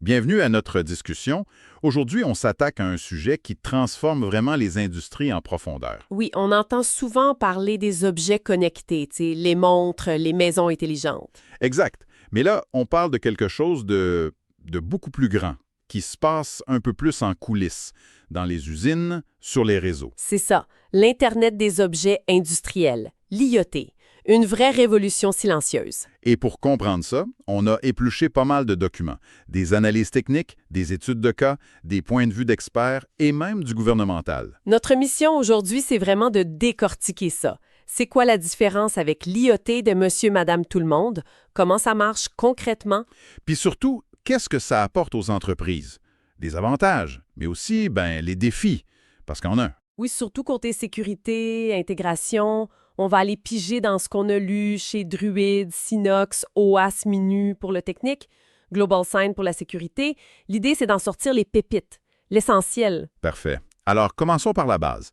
Bienvenue à notre discussion. Aujourd'hui, on s'attaque à un sujet qui transforme vraiment les industries en profondeur. Oui, on entend souvent parler des objets connectés, tu sais, les montres, les maisons intelligentes. Exact. Mais là, on parle de quelque chose de beaucoup plus grand, qui se passe un peu plus en coulisses, dans les usines, sur les réseaux. C'est ça, l'Internet des objets industriels, l'IoT, une vraie révolution silencieuse. Et pour comprendre ça, on a épluché pas mal de documents, des analyses techniques, des études de cas, des points de vue d'experts et même du gouvernemental. Notre mission aujourd'hui, c'est vraiment de décortiquer ça. C'est quoi la différence avec l'IoT de monsieur, madame, tout le monde? Comment ça marche concrètement? Puis surtout, qu'est-ce que ça apporte aux entreprises? Des avantages, mais aussi, les défis, parce qu'en a un. Oui, surtout côté sécurité, intégration, on va aller piger dans ce qu'on a lu chez Druid, Synox, OAS, Minu pour le technique, Global Sign pour la sécurité. L'idée, c'est d'en sortir les pépites, l'essentiel. Parfait. Alors, commençons par la base.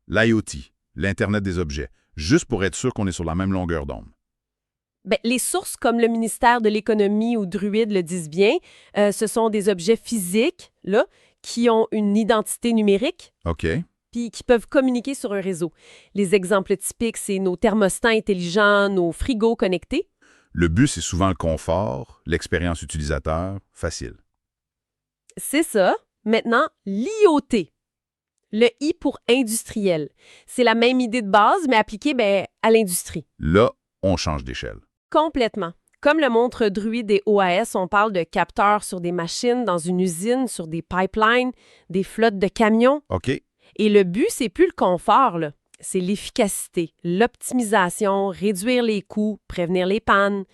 L'IoT, l'Internet des objets, juste pour être sûr qu'on est sur la même longueur d'onde. Les sources comme le ministère de l'Économie ou Druid le disent bien, ce sont des objets physiques, là, qui ont une identité numérique, OK. puis qui peuvent communiquer sur un réseau. Les exemples typiques, c'est nos thermostats intelligents, nos frigos connectés. Le but, c'est souvent le confort, l'expérience utilisateur, facile. C'est ça. Maintenant, l'IoT. Le I pour industriel. C'est la même idée de base, mais appliquée à l'industrie. Là, on change d'échelle. Complètement. Comme le montre Druid et OAS, on parle de capteurs sur des machines, dans une usine, sur des pipelines, des flottes de camions. OK. Et le but, c'est plus le confort, là. C'est l'efficacité, l'optimisation, réduire les coûts, prévenir les pannes,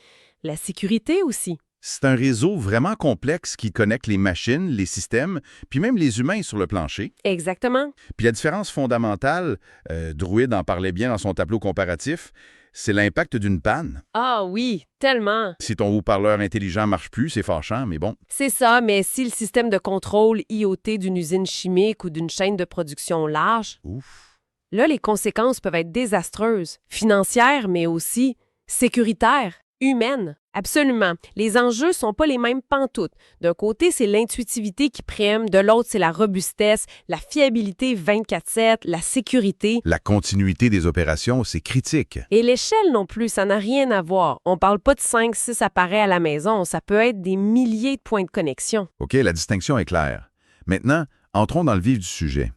la sécurité aussi. C'est un réseau vraiment complexe qui connecte les machines, les systèmes, puis même les humains sur le plancher. Exactement. Puis la différence fondamentale, Druid en parlait bien dans son tableau comparatif, c'est l'impact d'une panne. Ah oui, tellement. Si ton haut-parleur intelligent marche plus, c'est fâchant, mais bon. C'est ça, mais si le système de contrôle IoT d'une usine chimique ou d'une chaîne de production lâche, Ouf. là, les conséquences peuvent être désastreuses, financières, mais aussi sécuritaires, humaines. Absolument. Les enjeux sont pas les mêmes pantoutes. D'un côté, c'est l'intuitivité qui prime, de l'autre, c'est la robustesse, la fiabilité 24/7, la sécurité. La continuité des opérations, c'est critique. Et l'échelle non plus, ça n'a rien à voir. On parle pas de 5-6 appareils à la maison, ça peut être des milliers de points de connexion. OK, la distinction est claire. Maintenant, entrons dans le vif du sujet.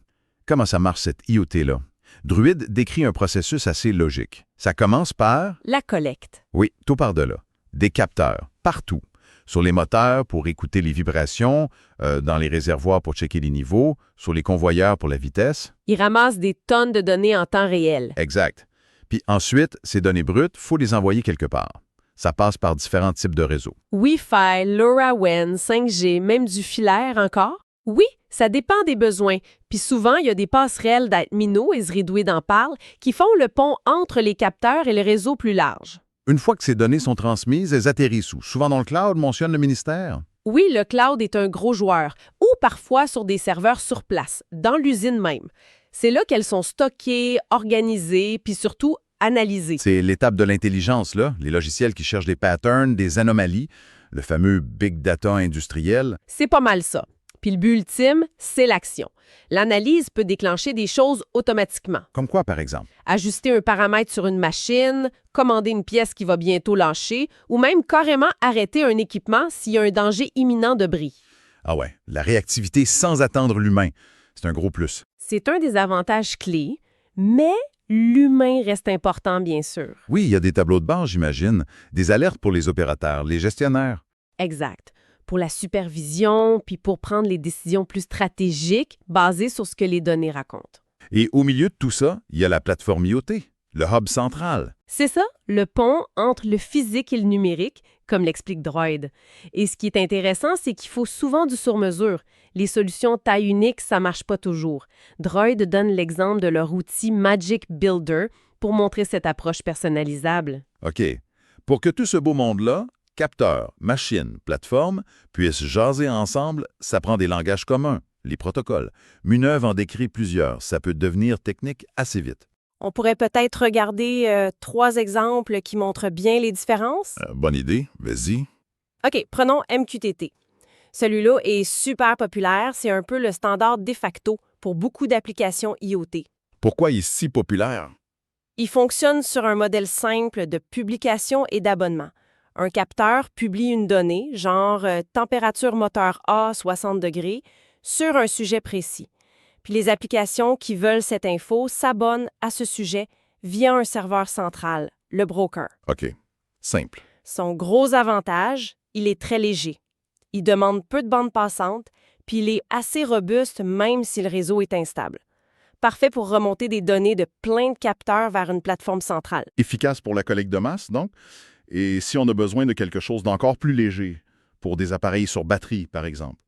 Comment ça marche cette IoT-là? Druid décrit un processus assez logique. Ça commence par... La collecte. Oui, tout par-delà. Des capteurs, partout. Sur les moteurs pour écouter les vibrations, dans les réservoirs pour checker les niveaux, sur les convoyeurs pour la vitesse. Il ramasse des tonnes de données en temps réel. Exact. Puis ensuite, ces données brutes, faut les envoyer quelque part. Ça passe par différents types de réseaux. Wi-Fi, LoRaWAN, 5G, même du filaire encore? Oui, ça dépend des besoins. Puis souvent, il y a des passerelles d'Atmino, et Druid en parle, qui font le pont entre les capteurs et le réseau plus large. Une fois que ces données sont transmises, elles atterrissent où? Souvent dans le cloud, mentionne le ministère. Oui, le cloud est un gros joueur, ou parfois sur des serveurs sur place, dans l'usine même. C'est là qu'elles sont stockées, organisées, puis surtout analysées. C'est l'étape de l'intelligence, là, les logiciels qui cherchent des patterns, des anomalies, le fameux big data industriel. C'est pas mal ça. Puis le but ultime, c'est l'action. L'analyse peut déclencher des choses automatiquement. Comme quoi, par exemple? Ajuster un paramètre sur une machine, commander une pièce qui va bientôt lâcher, ou même carrément arrêter un équipement s'il y a un danger imminent de bris. Ah ouais, la réactivité sans attendre l'humain. C'est un gros plus. C'est un des avantages clés, mais l'humain reste important, bien sûr. Oui, il y a des tableaux de bord, j'imagine, des alertes pour les opérateurs, les gestionnaires. Exact. Pour la supervision, puis pour prendre les décisions plus stratégiques basées sur ce que les données racontent. Et au milieu de tout ça, il y a la plateforme IoT, le hub central. C'est ça, le pont entre le physique et le numérique, comme l'explique Droid. Et ce qui est intéressant, c'est qu'il faut souvent du sur-mesure. Les solutions taille unique, ça marche pas toujours. Droid donne l'exemple de leur outil Magic Builder pour montrer cette approche personnalisable. OK. Pour que tout ce beau monde-là, capteurs, machines, plateformes, puissent jaser ensemble, ça prend des langages communs, les protocoles. Muneuve en décrit plusieurs. Ça peut devenir technique assez vite. On pourrait peut-être regarder 3 exemples qui montrent bien les différences. Bonne idée, vas-y. OK, prenons MQTT. Celui-là est super populaire, c'est un peu le standard de facto pour beaucoup d'applications IoT. Pourquoi il est si populaire? Il fonctionne sur un modèle simple de publication et d'abonnement. Un capteur publie une donnée, genre température moteur A 60 degrés, sur un sujet précis. Puis les applications qui veulent cette info s'abonnent à ce sujet via un serveur central, le broker. OK. Simple. Son gros avantage, il est très léger. Il demande peu de bande passante, puis il est assez robuste même si le réseau est instable. Parfait pour remonter des données de plein de capteurs vers une plateforme centrale. Efficace pour la collecte de masse, donc. Et si on a besoin de quelque chose d'encore plus léger, pour des appareils sur batterie, par exemple.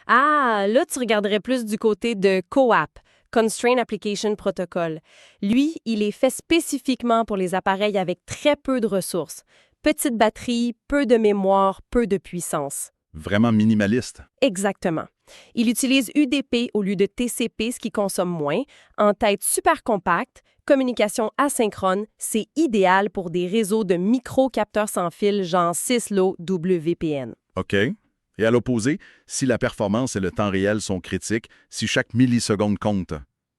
Ah, là, tu regarderais plus du côté de CoAP, Constraint Application Protocol. Lui, il est fait spécifiquement pour les appareils avec très peu de ressources. Petite batterie, peu de mémoire, peu de puissance. Vraiment minimaliste. Exactement. Il utilise UDP au lieu de TCP, ce qui consomme moins. En tête super compacte, communication asynchrone, c'est idéal pour des réseaux de micro-capteurs sans fil genre Cislo WPN. OK. Et à l'opposé, si la performance et le temps réel sont critiques, si chaque milliseconde compte.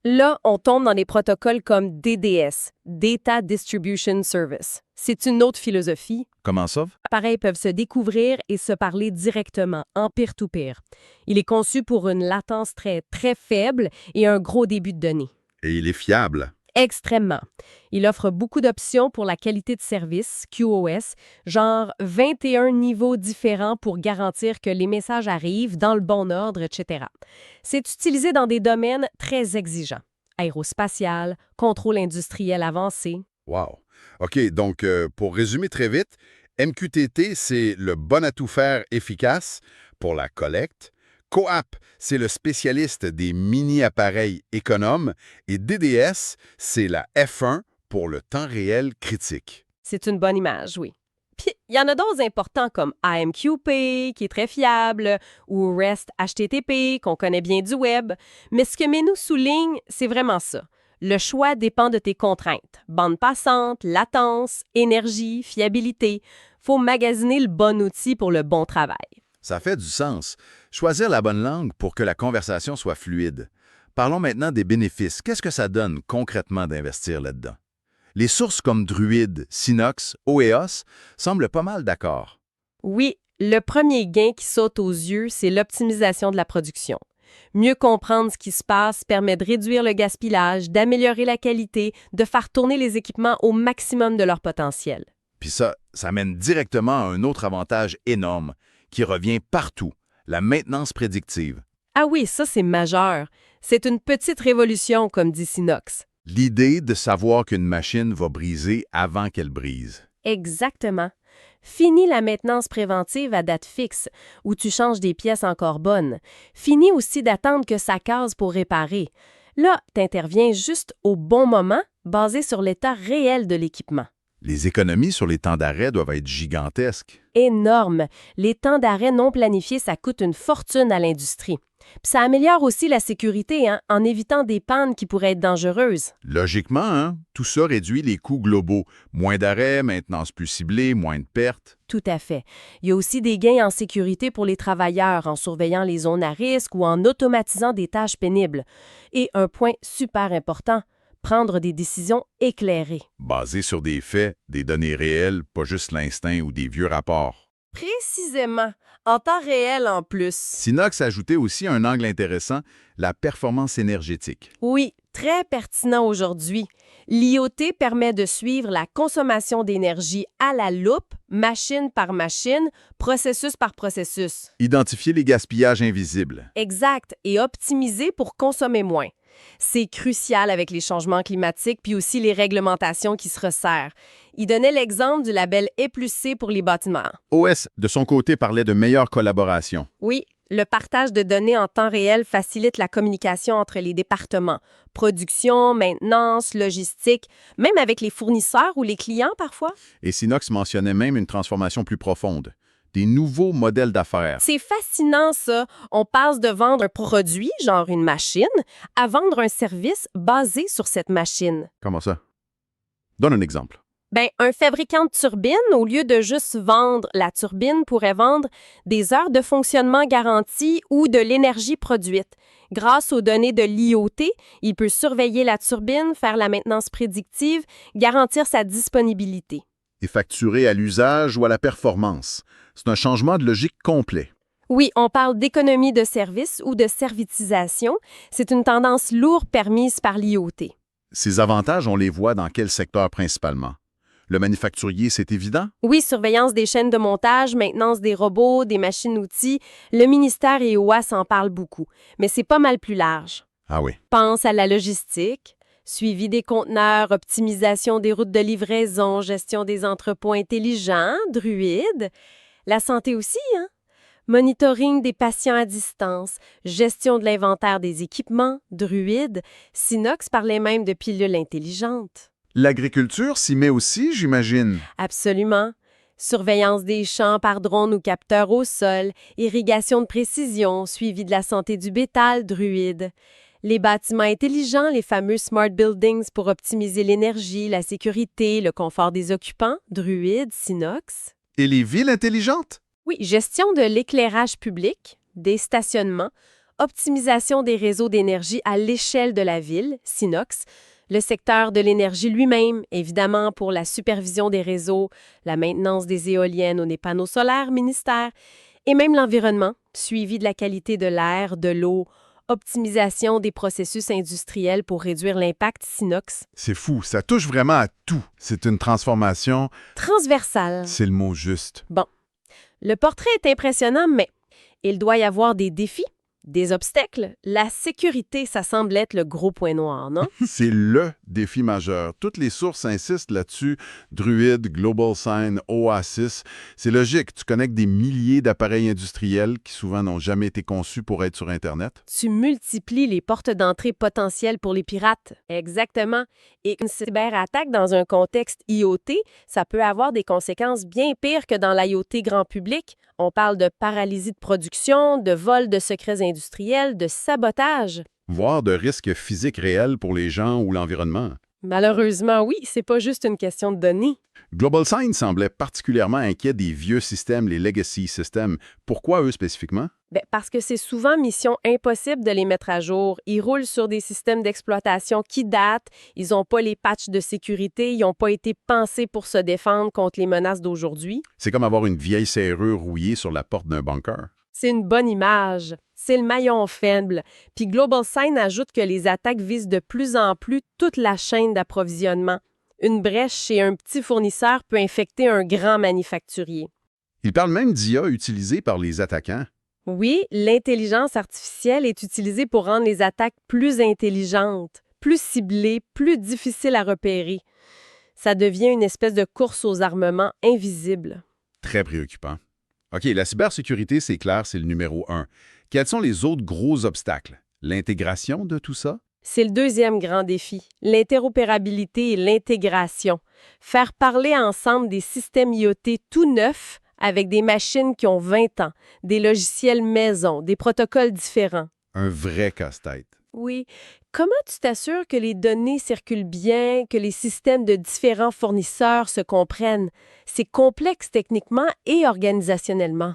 Là, on tombe dans des protocoles comme DDS, Data Distribution Service. C'est une autre philosophie. Comment ça? Les appareils peuvent se découvrir et se parler directement, en peer-to-peer. Il est conçu pour une latence très, très faible et un gros débit de données. Et il est fiable. Extrêmement. Il offre beaucoup d'options pour la qualité de service, QoS, genre 21 niveaux différents pour garantir que les messages arrivent dans le bon ordre, etc. C'est utilisé dans des domaines très exigeants. Aérospatial, contrôle industriel avancé. Wow. OK, donc pour résumer très vite, MQTT, c'est le bon à tout faire efficace pour la collecte. CoAP, c'est le spécialiste des mini-appareils économes. Et DDS, c'est la F1 pour le temps réel critique. C'est une bonne image, oui. Puis, il y en a d'autres importants comme AMQP, qui est très fiable, ou REST HTTP, qu'on connaît bien du web. Mais ce que Menou souligne, c'est vraiment ça. Le choix dépend de tes contraintes. Bande passante, latence, énergie, fiabilité. Faut magasiner le bon outil pour le bon travail. Ça fait du sens. Choisir la bonne langue pour que la conversation soit fluide. Parlons maintenant des bénéfices. Qu'est-ce que ça donne concrètement d'investir là-dedans? Les sources comme Druid, Synox, OEOS semblent pas mal d'accord. Oui, le premier gain qui saute aux yeux, c'est l'optimisation de la production. Mieux comprendre ce qui se passe permet de réduire le gaspillage, d'améliorer la qualité, de faire tourner les équipements au maximum de leur potentiel. Puis ça mène directement à un autre avantage énorme qui revient partout, la maintenance prédictive. Ah oui, ça c'est majeur. C'est une petite révolution, comme dit Synox. L'idée de savoir qu'une machine va briser avant qu'elle brise. Exactement. Fini la maintenance préventive à date fixe, où tu changes des pièces encore bonnes. Fini aussi d'attendre que ça casse pour réparer. Là, t'interviens juste au bon moment, basé sur l'état réel de l'équipement. Les économies sur les temps d'arrêt doivent être gigantesques. Énorme. Les temps d'arrêt non planifiés, ça coûte une fortune à l'industrie. Puis ça améliore aussi la sécurité, en évitant des pannes qui pourraient être dangereuses. Logiquement, tout ça réduit les coûts globaux. Moins d'arrêts, maintenance plus ciblée, moins de pertes. Tout à fait. Il y a aussi des gains en sécurité pour les travailleurs en surveillant les zones à risque ou en automatisant des tâches pénibles. Et un point super important, prendre des décisions éclairées. Basées sur des faits, des données réelles, pas juste l'instinct ou des vieux rapports. Précisément. En temps réel en plus. Synox a ajouté aussi un angle intéressant, la performance énergétique. Oui, très pertinent aujourd'hui. L'IoT permet de suivre la consommation d'énergie à la loupe, machine par machine, processus par processus. Identifier les gaspillages invisibles. Exact, et optimiser pour consommer moins. C'est crucial avec les changements climatiques puis aussi les réglementations qui se resserrent. Il donnait l'exemple du label E+C pour les bâtiments. OS, de son côté, parlait de meilleure collaboration. Oui, le partage de données en temps réel facilite la communication entre les départements. Production, maintenance, logistique, même avec les fournisseurs ou les clients parfois. Et Synox mentionnait même une transformation plus profonde. Des nouveaux modèles d'affaires. C'est fascinant, ça. On passe de vendre un produit, genre une machine, à vendre un service basé sur cette machine. Comment ça? Donne un exemple. Ben, un fabricant de turbine, au lieu de juste vendre la turbine, pourrait vendre des heures de fonctionnement garanties ou de l'énergie produite. Grâce aux données de l'IoT, il peut surveiller la turbine, faire la maintenance prédictive, garantir sa disponibilité. Et facturé à l'usage ou à la performance. C'est un changement de logique complet. Oui, on parle d'économie de service ou de servitisation. C'est une tendance lourde permise par l'IoT. Ces avantages, on les voit dans quel secteur principalement? Le manufacturier, c'est évident? Oui, surveillance des chaînes de montage, maintenance des robots, des machines-outils. Le ministère et OAS en parlent beaucoup, mais c'est pas mal plus large. Ah oui. Pense à la logistique, suivi des conteneurs, optimisation des routes de livraison, gestion des entrepôts intelligents, Druid. La santé aussi, hein? Monitoring des patients à distance, gestion de l'inventaire des équipements, Druid. Synox parlait même de pilules intelligentes. L'agriculture s'y met aussi, j'imagine. Absolument. Surveillance des champs par drone ou capteur au sol, irrigation de précision, suivi de la santé du bétail, Druid. Les bâtiments intelligents, les fameux smart buildings pour optimiser l'énergie, la sécurité, le confort des occupants, Druid, Synox. Et les villes intelligentes? Oui, gestion de l'éclairage public, des stationnements, optimisation des réseaux d'énergie à l'échelle de la ville, Synox. Le secteur de l'énergie lui-même, évidemment pour la supervision des réseaux, la maintenance des éoliennes ou des panneaux solaires, ministère, et même l'environnement, suivi de la qualité de l'air, de l'eau, optimisation des processus industriels pour réduire l'impact, Synox. C'est fou, ça touche vraiment à tout. C'est une transformation... Transversale. C'est le mot juste. Bon, le portrait est impressionnant, mais il doit y avoir des défis. Des obstacles, la sécurité, ça semble être le gros point noir, non? C'est le défi majeur. Toutes les sources insistent là-dessus. Druid, Global Sign, Oasis. C'est logique, tu connectes des milliers d'appareils industriels qui souvent n'ont jamais été conçus pour être sur Internet. Tu multiplies les portes d'entrée potentielles pour les pirates. Exactement. Et une cyberattaque dans un contexte IoT, ça peut avoir des conséquences bien pires que dans l'IoT grand public. On parle de paralysie de production, de vol de secrets industriels, de sabotage. Voire de risques physiques réels pour les gens ou l'environnement. Malheureusement, oui, c'est pas juste une question de données. Global Sign semblait particulièrement inquiet des vieux systèmes, les legacy systems. Pourquoi eux spécifiquement? Bien, parce que c'est souvent mission impossible de les mettre à jour. Ils roulent sur des systèmes d'exploitation qui datent, ils n'ont pas les patchs de sécurité, ils n'ont pas été pensés pour se défendre contre les menaces d'aujourd'hui. C'est comme avoir une vieille serrure rouillée sur la porte d'un bunker. C'est une bonne image. C'est le maillon faible. Puis Global Sign ajoute que les attaques visent de plus en plus toute la chaîne d'approvisionnement. Une brèche chez un petit fournisseur peut infecter un grand manufacturier. Il parle même d'IA utilisée par les attaquants. Oui, l'intelligence artificielle est utilisée pour rendre les attaques plus intelligentes, plus ciblées, plus difficiles à repérer. Ça devient une espèce de course aux armements invisible. Très préoccupant. OK, la cybersécurité, c'est clair, c'est le numéro 1. Quels sont les autres gros obstacles? L'intégration de tout ça? C'est le deuxième grand défi, l'interopérabilité et l'intégration. Faire parler ensemble des systèmes IoT tout neufs avec des machines qui ont 20 ans, des logiciels maison, des protocoles différents. Un vrai casse-tête. Oui. Comment tu t'assures que les données circulent bien, que les systèmes de différents fournisseurs se comprennent? C'est complexe techniquement et organisationnellement.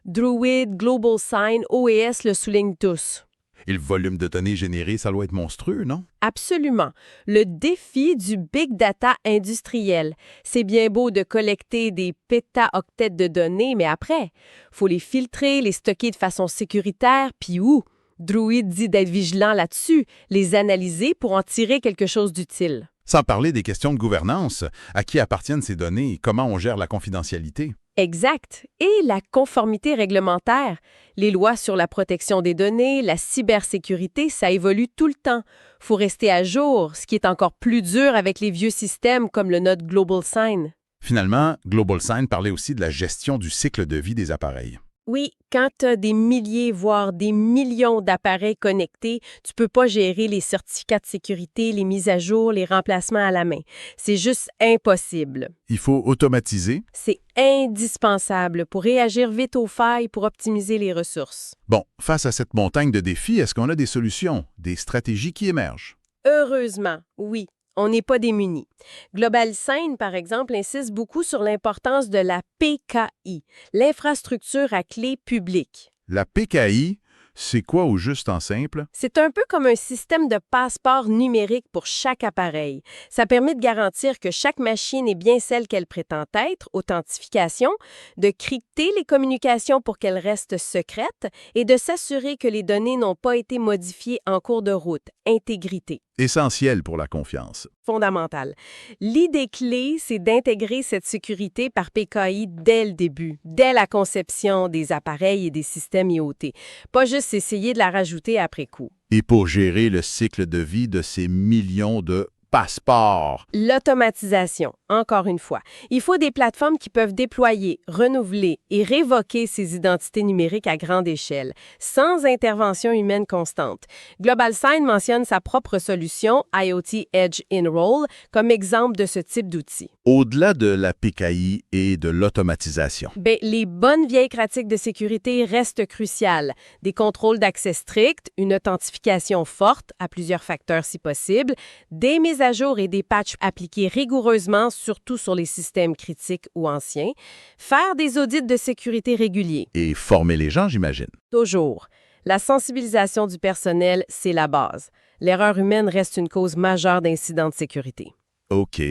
Druid, Global Sign, OAS le soulignent tous. Et le volume de données générées, ça doit être monstrueux, non? Absolument. Le défi du big data industriel. C'est bien beau de collecter des pétaoctets de données, mais après, faut les filtrer, les stocker de façon sécuritaire, puis où? Druid dit d'être vigilant là-dessus, les analyser pour en tirer quelque chose d'utile. Sans parler des questions de gouvernance. À qui appartiennent ces données? Comment on gère la confidentialité? Exact. Et la conformité réglementaire. Les lois sur la protection des données, la cybersécurité, ça évolue tout le temps. Faut rester à jour, ce qui est encore plus dur avec les vieux systèmes comme le Node Global Sign. Finalement, Global Sign parlait aussi de la gestion du cycle de vie des appareils. Oui, quand tu as des milliers, voire des millions d'appareils connectés, tu peux pas gérer les certificats de sécurité, les mises à jour, les remplacements à la main. C'est juste impossible. Il faut automatiser. C'est indispensable pour réagir vite aux failles, pour optimiser les ressources. Bon, face à cette montagne de défis, est-ce qu'on a des solutions, des stratégies qui émergent? Heureusement, oui. on n'est pas démunis. GlobalSign, par exemple, insiste beaucoup sur l'importance de la PKI, l'infrastructure à clé publique. La PKI, c'est quoi au juste en simple? C'est un peu comme un système de passeport numérique pour chaque appareil. Ça permet de garantir que chaque machine est bien celle qu'elle prétend être, authentification, de crypter les communications pour qu'elles restent secrètes et de s'assurer que les données n'ont pas été modifiées en cours de route, intégrité. Essentiel pour la confiance. Fondamental. L'idée clé, c'est d'intégrer cette sécurité par PKI dès le début, dès la conception des appareils et des systèmes IoT. Pas juste essayer de la rajouter après coup. Et pour gérer le cycle de vie de ces millions de passeports. L'automatisation, encore une fois. Il faut des plateformes qui peuvent déployer, renouveler et révoquer ces identités numériques à grande échelle, sans intervention humaine constante. GlobalSign mentionne sa propre solution, IoT Edge Enroll, comme exemple de ce type d'outil. Au-delà de la PKI et de l'automatisation. Les bonnes vieilles pratiques de sécurité restent cruciales. Des contrôles d'accès stricts, une authentification forte, à plusieurs facteurs si possible, des mises à jour et des patchs appliqués rigoureusement, surtout sur les systèmes critiques ou anciens, faire des audits de sécurité réguliers. Et former les gens, j'imagine. Toujours. La sensibilisation du personnel, c'est la base. L'erreur humaine reste une cause majeure d'incidents de sécurité. OK.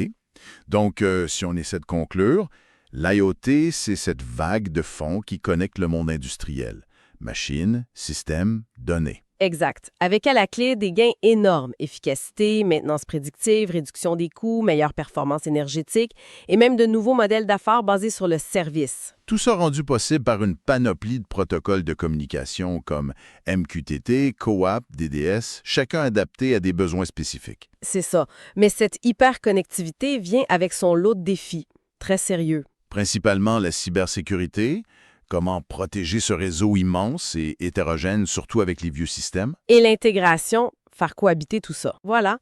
Donc, si on essaie de conclure, l'IoT, c'est cette vague de fond qui connecte le monde industriel. Machines, systèmes, données. Exact. Avec à la clé des gains énormes, efficacité, maintenance prédictive, réduction des coûts, meilleure performance énergétique et même de nouveaux modèles d'affaires basés sur le service. Tout ça rendu possible par une panoplie de protocoles de communication comme MQTT, CoAP, DDS, chacun adapté à des besoins spécifiques. C'est ça. Mais cette hyperconnectivité vient avec son lot de défis, très sérieux. Principalement la cybersécurité. Comment protéger ce réseau immense et hétérogène, surtout avec les vieux systèmes? Et l'intégration, faire cohabiter tout ça. Voilà.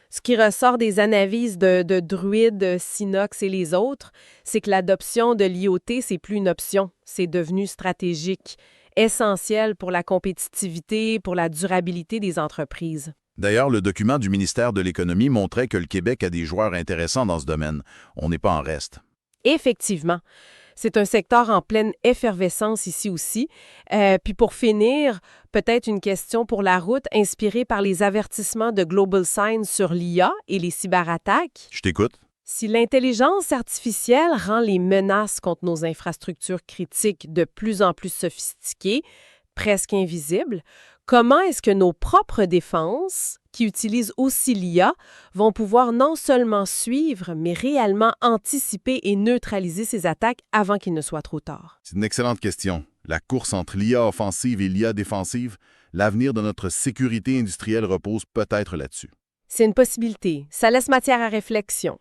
Ce qui ressort des analyses de Druid, Synox et les autres, c'est que l'adoption de l'IoT, c'est plus une option. C'est devenu stratégique, essentiel pour la compétitivité, pour la durabilité des entreprises. D'ailleurs, le document du ministère de l'Économie montrait que le Québec a des joueurs intéressants dans ce domaine. On n'est pas en reste. Effectivement. C'est un secteur en pleine effervescence ici aussi. Puis pour finir, peut-être une question pour la route inspirée par les avertissements de GlobalSign sur l'IA et les cyberattaques. Je t'écoute. Si l'intelligence artificielle rend les menaces contre nos infrastructures critiques de plus en plus sophistiquées, presque invisibles, comment est-ce que nos propres défenses, qui utilisent aussi l'IA, vont pouvoir non seulement suivre, mais réellement anticiper et neutraliser ces attaques avant qu'il ne soit trop tard? C'est une excellente question. La course entre l'IA offensive et l'IA défensive, l'avenir de notre sécurité industrielle repose peut-être là-dessus. C'est une possibilité. Ça laisse matière à réflexion.